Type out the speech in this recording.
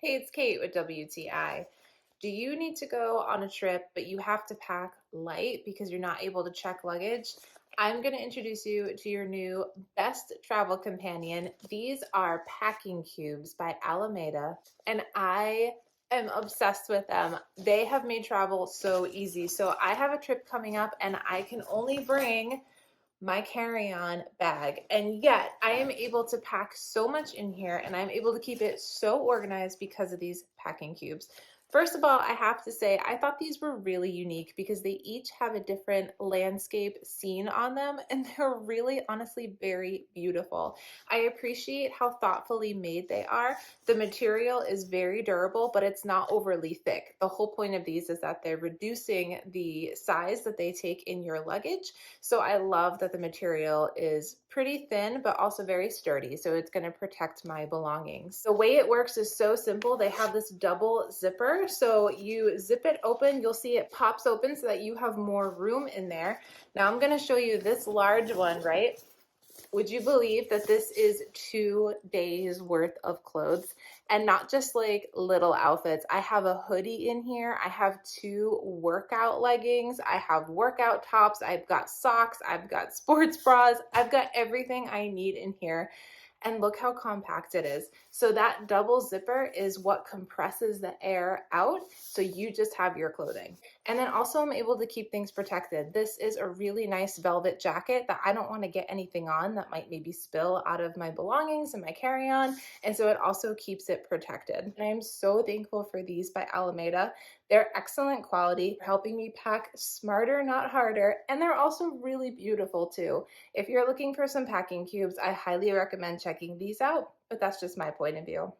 Hey, it's Kate with WTI. Do you need to go on a trip, but you have to pack light because you're not able to check luggage? I'm going to introduce you to your new best travel companion. These are packing cubes by Alameda, and I am obsessed with them. They have made travel so easy. So I have a trip coming up, and I can only bring my carry-on bag, and yet I am able to pack so much in here, and I'm able to keep it so organized because of these packing cubes. First of all, I have to say I thought these were really unique because they each have a different landscape scene on them, and they're really honestly very beautiful. I appreciate how thoughtfully made they are. The material is very durable, but it's not overly thick. The whole point of these is that they're reducing the size that they take in your luggage. So I love that the material is pretty thin, but also very sturdy. So it's going to protect my belongings. The way it works is so simple. They have this double zipper. So you zip it open, you'll see it pops open so that you have more room in there. Now I'm going to show you this large one, right? Would you believe that this is 2 days worth of clothes, and not just like little outfits? I have a hoodie in here. I have 2 workout leggings. I have workout tops. I've got socks. I've got sports bras. I've got everything I need in here. And look how compact it is. So that double zipper is what compresses the air out, so you just have your clothing. And then also I'm able to keep things protected. This is a really nice velvet jacket that I don't want to get anything on that might maybe spill out of my belongings and my carry-on. And so it also keeps it protected. And I am so thankful for these by Alameda. They're excellent quality, helping me pack smarter, not harder. And they're also really beautiful too. If you're looking for some packing cubes, I highly recommend checking these out, but that's just my point of view.